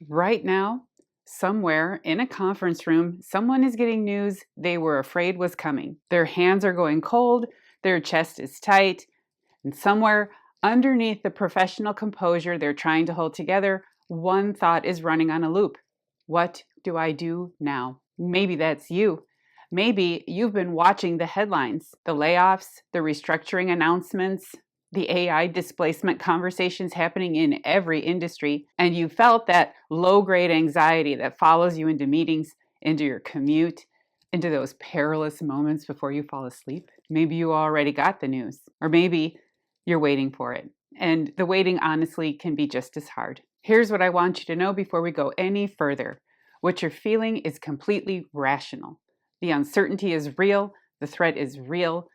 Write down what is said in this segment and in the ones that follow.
Right now, somewhere in a conference room, someone is getting news they were afraid was coming. Their hands are going cold, their chest is tight, and somewhere underneath the professional composure they're trying to hold together, one thought is running on a loop. What do I do now? Maybe that's you. Maybe you've been watching the headlines, the layoffs, the restructuring announcements, the AI displacement conversations happening in every industry, and you felt that low-grade anxiety that follows you into meetings, into your commute, into those perilous moments before you fall asleep. Maybe you already got the news, or maybe you're waiting for it. And the waiting, honestly, can be just as hard. Here's what I want you to know before we go any further. What you're feeling is completely rational. The uncertainty is real, the threat is real,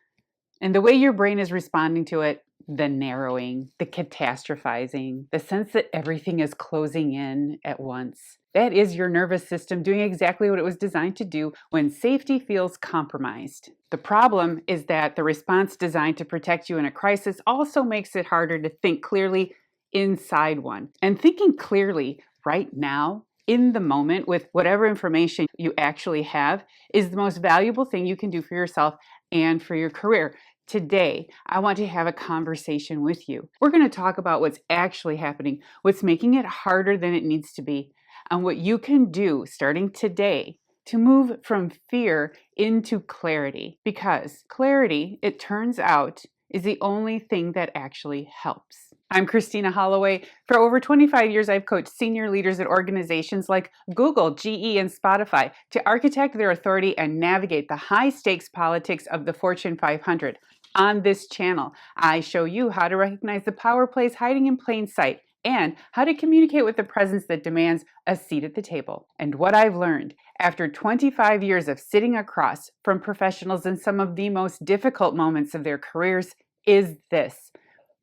and the way your brain is responding to it, the narrowing, the catastrophizing, the sense that everything is closing in at once. That is your nervous system doing exactly what it was designed to do when safety feels compromised. The problem is that the response designed to protect you in a crisis also makes it harder to think clearly inside one. And thinking clearly right now, in the moment, with whatever information you actually have, is the most valuable thing you can do for yourself and for your career. Today, I want to have a conversation with you. We're going to talk about what's actually happening, what's making it harder than it needs to be, and what you can do starting today to move from fear into clarity. Because clarity, it turns out, is the only thing that actually helps. I'm Christina Holloway. For over 25 years, I've coached senior leaders at organizations like Google, GE, and Spotify to architect their authority and navigate the high-stakes politics of the Fortune 500. On this channel, I show you how to recognize the power plays hiding in plain sight and how to communicate with the presence that demands a seat at the table. And what I've learned after 25 years of sitting across from professionals in some of the most difficult moments of their careers is this.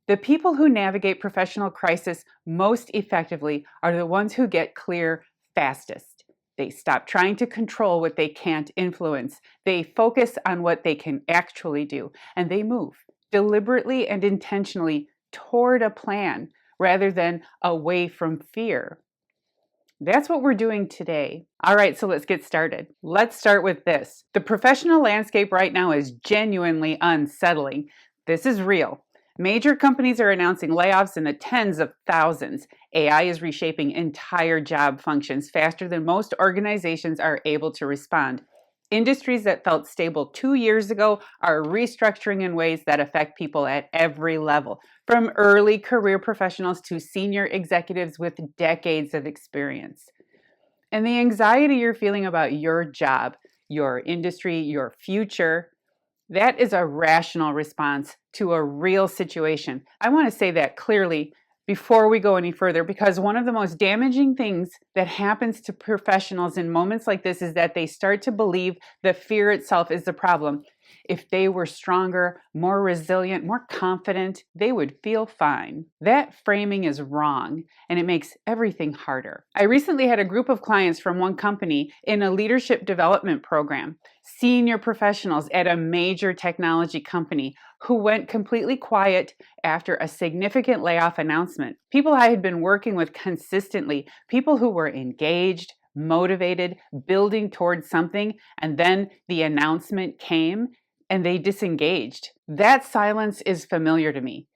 The people who navigate professional crisis most effectively are the ones who get clear fastest. They stop trying to control what they can't influence. They focus on what they can actually do, and they move deliberately and intentionally toward a plan rather than away from fear. That's what we're doing today. All right, so let's get started. Let's start with this. The professional landscape right now is genuinely unsettling. This is real. Major companies are announcing layoffs in the tens of thousands. AI is reshaping entire job functions faster than most organizations are able to respond. Industries that felt stable 2 years ago are restructuring in ways that affect people at every level, from early career professionals to senior executives with decades of experience. And the anxiety you're feeling about your job, your industry, your future, that is a rational response to a real situation. I want to say that clearly before we go any further, because one of the most damaging things that happens to professionals in moments like this is that they start to believe the fear itself is the problem. If they were stronger, more resilient, more confident, they would feel fine. That framing is wrong, and it makes everything harder. I recently had a group of clients from one company in a leadership development program, senior professionals at a major technology company who went completely quiet after a significant layoff announcement. People I had been working with consistently, people who were engaged, motivated, building towards something, and then the announcement came and they disengaged. That silence is familiar to me.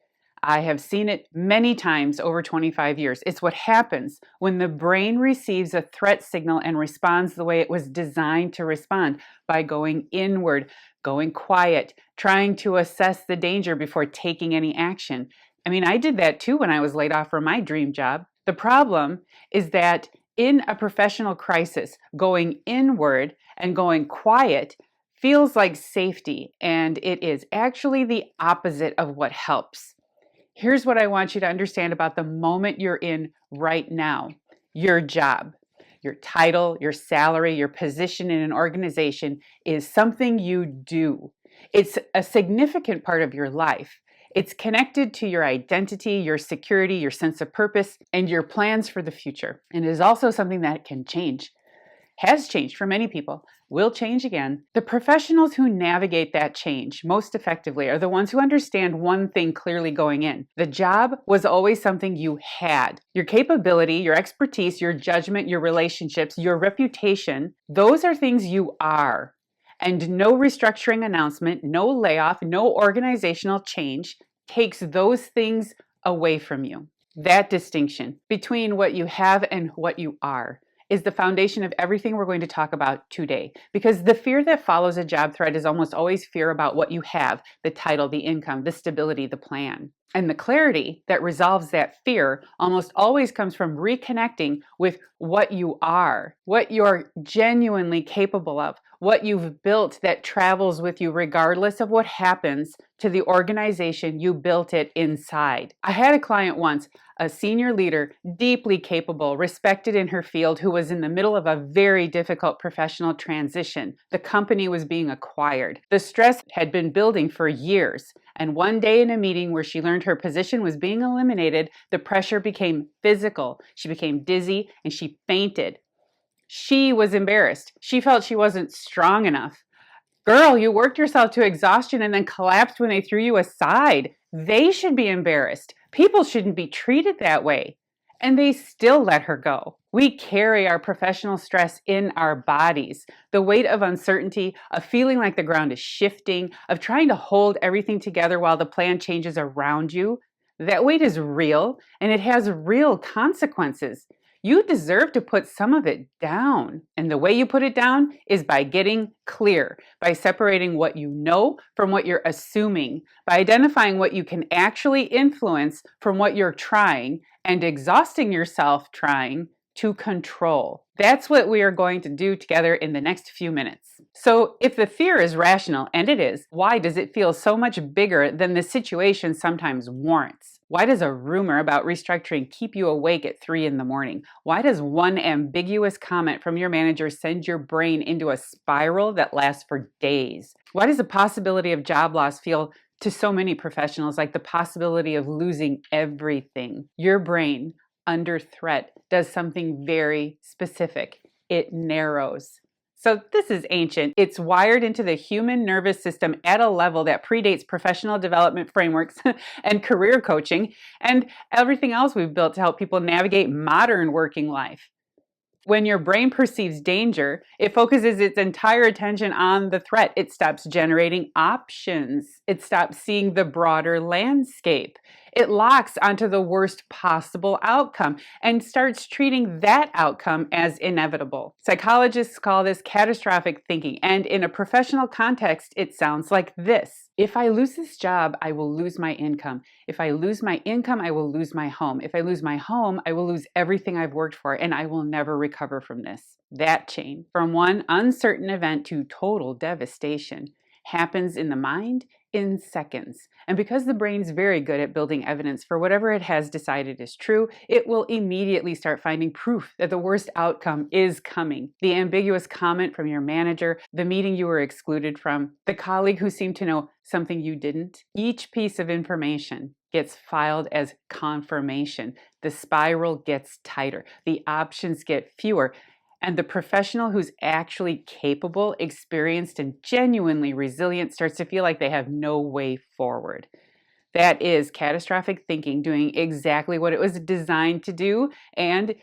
I have seen it many times over 25 years. It's what happens when the brain receives a threat signal and responds the way it was designed to respond, by going inward, going quiet, trying to assess the danger before taking any action. I mean, I did that too when I was laid off from my dream job. The problem is that in a professional crisis, going inward and going quiet feels like safety, and it is actually the opposite of what helps. Here's what I want you to understand about the moment you're in right now. Your job, your title, your salary, your position in an organization is something you do. It's a significant part of your life. It's connected to your identity, your security, your sense of purpose, and your plans for the future. And it is also something that can change. has changed for many people, will change again. The professionals who navigate that change most effectively are the ones who understand one thing clearly going in. The job was always something you had. Your capability, your expertise, your judgment, your relationships, your reputation, those are things you are. And no restructuring announcement, no layoff, no organizational change takes those things away from you. That distinction between what you have and what you are is the foundation of everything we're going to talk about today. Because the fear that follows a job threat is almost always fear about what you have, the title, the income, the stability, the plan. And the clarity that resolves that fear almost always comes from reconnecting with what you are, what you're genuinely capable of, what you've built that travels with you regardless of what happens to the organization you built it inside. I had a client once, a senior leader, deeply capable, respected in her field, who was in the middle of a very difficult professional transition. The company was being acquired. The stress had been building for years. And one day in a meeting where she learned her position was being eliminated, the pressure became physical. She became dizzy and she fainted. She was embarrassed. She felt she wasn't strong enough. Girl, you worked yourself to exhaustion and then collapsed when they threw you aside. They should be embarrassed. People shouldn't be treated that way. And they still let her go. We carry our professional stress in our bodies. The weight of uncertainty, of feeling like the ground is shifting, of trying to hold everything together while the plan changes around you. That weight is real and it has real consequences. You deserve to put some of it down. And the way you put it down is by getting clear, by separating what you know from what you're assuming, by identifying what you can actually influence from what you're trying, and exhausting yourself trying to control. That's what we are going to do together in the next few minutes. So if the fear is rational, and it is, why does it feel so much bigger than the situation sometimes warrants? Why does a rumor about restructuring keep you awake at 3 a.m? Why does one ambiguous comment from your manager send your brain into a spiral that lasts for days? Why does the possibility of job loss feel to so many professionals like the possibility of losing everything? Your brain, under threat, does something very specific. It narrows. So this is ancient. It's wired into the human nervous system at a level that predates professional development frameworks and career coaching and everything else we've built to help people navigate modern working life. When your brain perceives danger, it focuses its entire attention on the threat. It stops generating options. It stops seeing the broader landscape. It locks onto the worst possible outcome and starts treating that outcome as inevitable. Psychologists call this catastrophic thinking, and in a professional context, it sounds like this. If I lose this job, I will lose my income. If I lose my income, I will lose my home. If I lose my home, I will lose everything I've worked for, and I will never recover from this. That chain, from one uncertain event to total devastation, happens in the mind in seconds. And because the brain's very good at building evidence for whatever it has decided is true, it will immediately start finding proof that the worst outcome is coming. The ambiguous comment from your manager, the meeting you were excluded from, the colleague who seemed to know something you didn't. Each piece of information gets filed as confirmation. The spiral gets tighter. The options get fewer. And the professional who's actually capable, experienced, and genuinely resilient starts to feel like they have no way forward. That is catastrophic thinking doing exactly what it was designed to do, and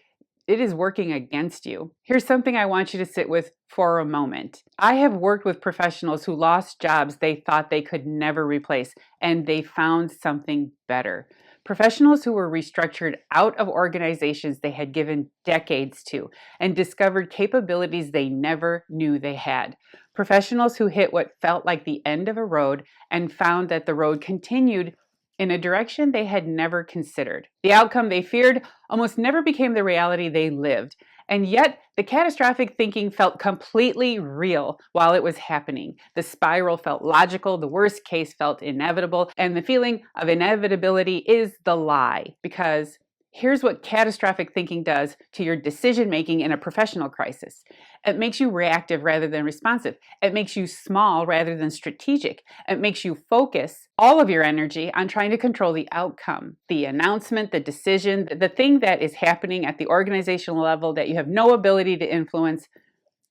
it is working against you. Here's something I want you to sit with for a moment. I have worked with professionals who lost jobs they thought they could never replace, and they found something better. Professionals who were restructured out of organizations they had given decades to and discovered capabilities they never knew they had. Professionals who hit what felt like the end of a road and found that the road continued in a direction they had never considered. The outcome they feared almost never became the reality they lived. And yet, the catastrophic thinking felt completely real while it was happening. The spiral felt logical, the worst case felt inevitable, and the feeling of inevitability is the lie. Because here's what catastrophic thinking does to your decision-making in a professional crisis. It makes you reactive rather than responsive. It makes you small rather than strategic. It makes you focus all of your energy on trying to control the outcome, the announcement, the decision, the thing that is happening at the organizational level that you have no ability to influence.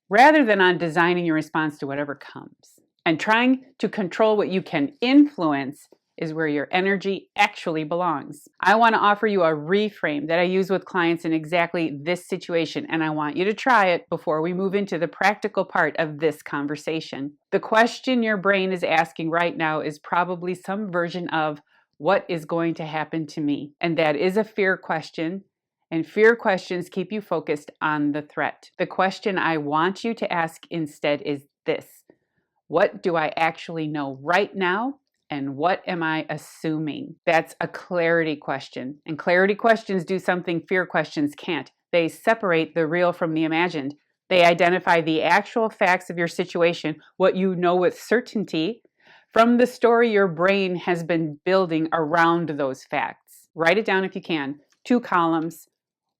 rather than on designing your response to whatever comes. And trying to control what you can influence is where your energy actually belongs. I want to offer you a reframe that I use with clients in exactly this situation, and I want you to try it before we move into the practical part of this conversation. The question your brain is asking right now is probably some version of, what is going to happen to me? And that is a fear question, and fear questions keep you focused on the threat. The question I want you to ask instead is this: what do I actually know right now? And what am I assuming? That's a clarity question. And clarity questions do something fear questions can't. They separate the real from the imagined. They identify the actual facts of your situation, what you know with certainty, from the story your brain has been building around those facts. Write it down if you can. 2 columns: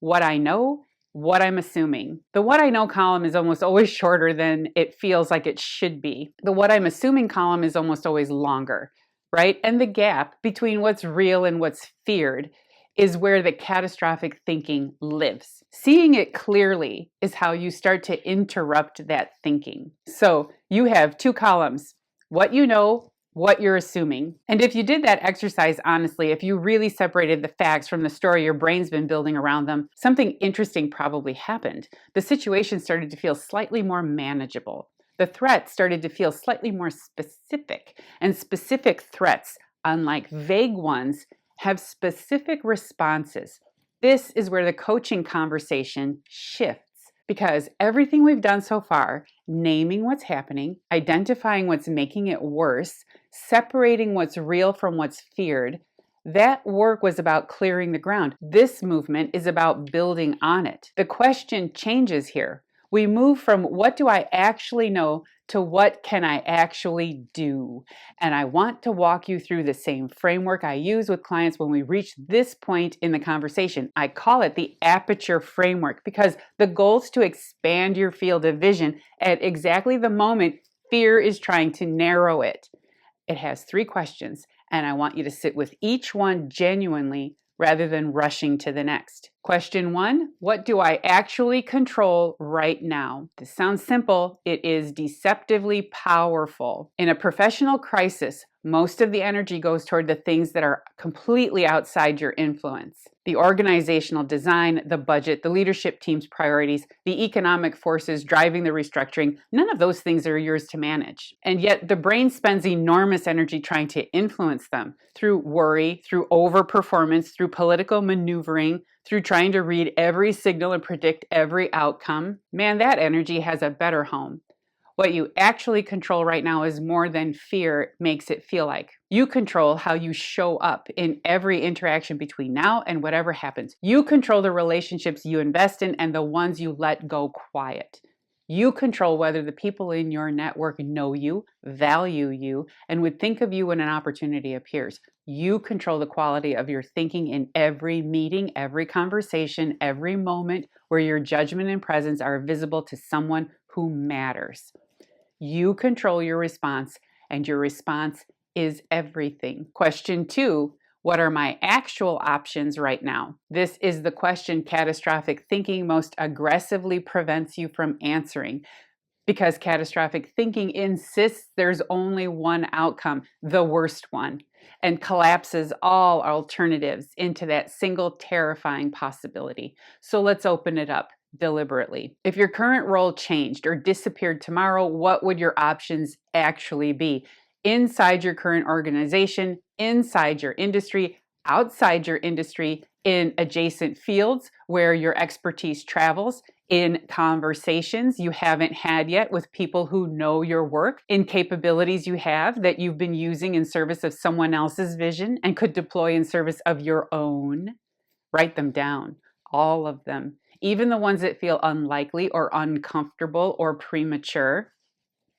what I know, what I'm assuming. The what I know column is almost always shorter than it feels like it should be. The what I'm assuming column is almost always longer, right? And the gap between what's real and what's feared is where the catastrophic thinking lives. Seeing it clearly is how you start to interrupt that thinking. So you have 2 columns: what you know, what you're assuming. And if you did that exercise honestly, if you really separated the facts from the story your brain's been building around them, something interesting probably happened. The situation started to feel slightly more manageable. The threat started to feel slightly more specific. And specific threats, unlike vague ones, have specific responses. This is where the coaching conversation shifts. Because everything we've done so far, naming what's happening, identifying what's making it worse, separating what's real from what's feared, that work was about clearing the ground. This movement is about building on it. The question changes here. We move from what do I actually know to what can I actually do? And I want to walk you through the same framework I use with clients when we reach this point in the conversation. I call it the Aperture framework because the goal is to expand your field of vision at exactly the moment fear is trying to narrow it. It has 3 questions, and I want you to sit with each one genuinely rather than rushing to the next. Question 1, what do I actually control right now? This sounds simple. It is deceptively powerful. In a professional crisis, most of the energy goes toward the things that are completely outside your influence. The organizational design, the budget, the leadership team's priorities, the economic forces driving the restructuring, none of those things are yours to manage. And yet the brain spends enormous energy trying to influence them through worry, through overperformance, through political maneuvering, through trying to read every signal and predict every outcome. Man, that energy has a better home. What you actually control right now is more than fear makes it feel like. You control how you show up in every interaction between now and whatever happens. You control the relationships you invest in and the ones you let go quiet. You control whether the people in your network know you, value you, and would think of you when an opportunity appears. You control the quality of your thinking in every meeting, every conversation, every moment where your judgment and presence are visible to someone who matters. You control your response, and your response is everything. Question 2, what are my actual options right now? This is the question catastrophic thinking most aggressively prevents you from answering, because catastrophic thinking insists there's only one outcome, the worst one, and collapses all alternatives into that single terrifying possibility. So let's open it up deliberately. If your current role changed or disappeared tomorrow, what would your options actually be? Inside your current organization, inside your industry, outside your industry, in adjacent fields where your expertise travels, in conversations you haven't had yet with people who know your work, in capabilities you have that you've been using in service of someone else's vision and could deploy in service of your own. Write them down, all of them, even the ones that feel unlikely or uncomfortable or premature.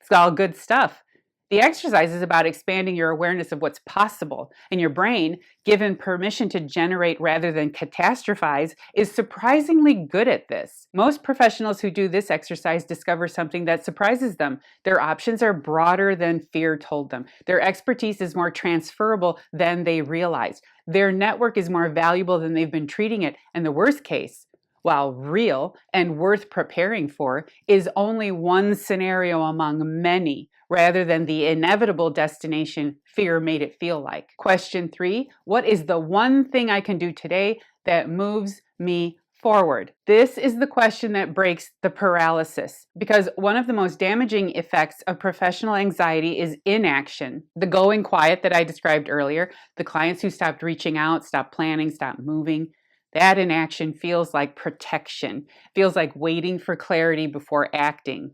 It's all good stuff. The exercise is about expanding your awareness of what's possible, and your brain, given permission to generate rather than catastrophize, is surprisingly good at this. Most professionals who do this exercise discover something that surprises them. Their options are broader than fear told them. Their expertise is more transferable than they realize. Their network is more valuable than they've been treating it. And the worst case, while real and worth preparing for is only one scenario among many, rather than the inevitable destination fear made it feel like. Question 3, what is the one thing I can do today that moves me forward? This is the question that breaks the paralysis, because one of the most damaging effects of professional anxiety is inaction. The going quiet that I described earlier, the clients who stopped reaching out, stopped planning, stopped moving, that inaction feels like protection, feels like waiting for clarity before acting.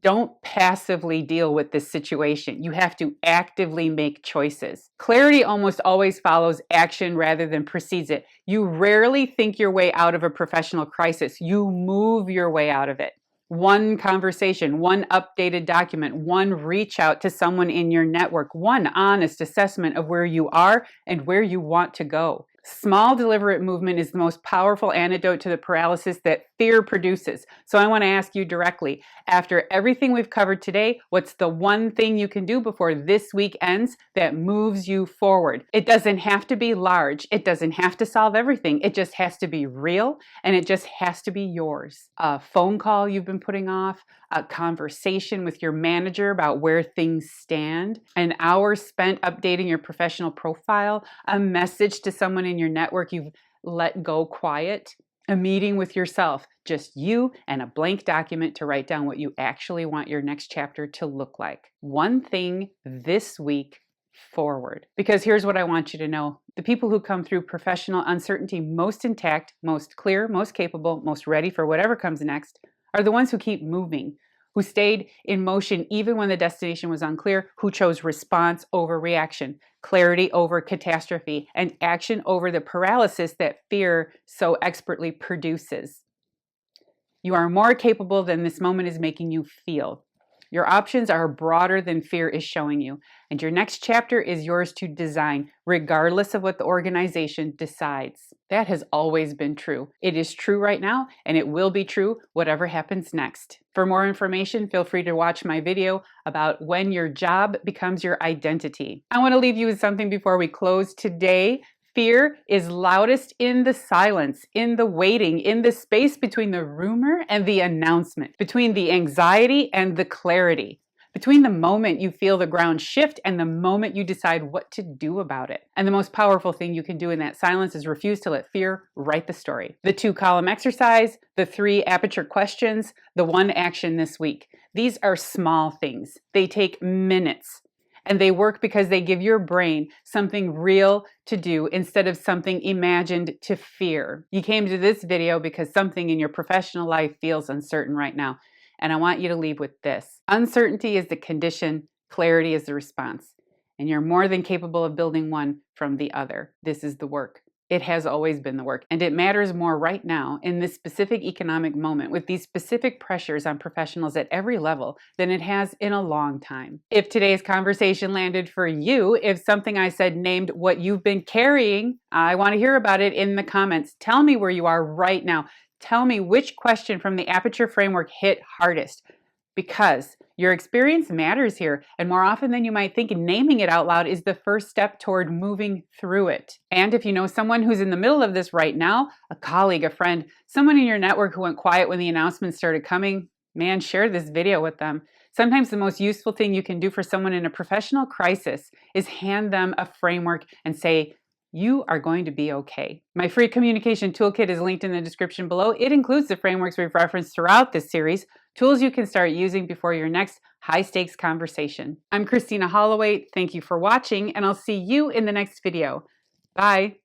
Don't passively deal with this situation. You have to actively make choices. Clarity almost always follows action rather than precedes it. You rarely think your way out of a professional crisis. You move your way out of it. One conversation, one updated document, one reach out to someone in your network, one honest assessment of where you are and where you want to go. Small, deliberate movement is the most powerful antidote to the paralysis that fear produces. So I want to ask you directly, after everything we've covered today, what's the one thing you can do before this week ends that moves you forward? It doesn't have to be large. It doesn't have to solve everything. It just has to be real, and it just has to be yours. A phone call you've been putting off, a conversation with your manager about where things stand, an hour spent updating your professional profile, a message to someone in your network you've let go quiet, a meeting with yourself, just you and a blank document to write down what you actually want your next chapter to look like. One thing this week forward. Because here's what I want you to know. The people who come through professional uncertainty most intact, most clear, most capable, most ready for whatever comes next are the ones who keep moving, who stayed in motion even when the destination was unclear, who chose response over reaction, clarity over catastrophe, and action over the paralysis that fear so expertly produces. You are more capable than this moment is making you feel. Your options are broader than fear is showing you, and your next chapter is yours to design, regardless of what the organization decides. That has always been true. It is true right now, and it will be true whatever happens next. For more information, feel free to watch my video about when your job becomes your identity. I want to leave you with something before we close today. Fear is loudest in the silence, in the waiting, in the space between the rumor and the announcement, between the anxiety and the clarity, between the moment you feel the ground shift and the moment you decide what to do about it. And the most powerful thing you can do in that silence is refuse to let fear write the story. The 2-column exercise, the 3 Aperture questions, the 1 action this week. These are small things. They take minutes. And they work because they give your brain something real to do instead of something imagined to fear. You came to this video because something in your professional life feels uncertain right now. And I want you to leave with this. Uncertainty is the condition, clarity is the response. And you're more than capable of building one from the other. This is the work. It has always been the work, and it matters more right now in this specific economic moment with these specific pressures on professionals at every level than it has in a long time. If today's conversation landed for you, if something I said named what you've been carrying, I want to hear about it in the comments. Tell me where you are right now. Tell me which question from the Aperture framework hit hardest. Because your experience matters here, and more often than you might think, naming it out loud is the first step toward moving through it. And if you know someone who's in the middle of this right now, a colleague, a friend, someone in your network who went quiet when the announcements started coming, man, share this video with them. Sometimes the most useful thing you can do for someone in a professional crisis is hand them a framework and say, you are going to be okay. My free communication toolkit is linked in the description below. It includes the frameworks we've referenced throughout this series, tools you can start using before your next high-stakes conversation. I'm Christina Holloway. Thank you for watching, and I'll see you in the next video. Bye.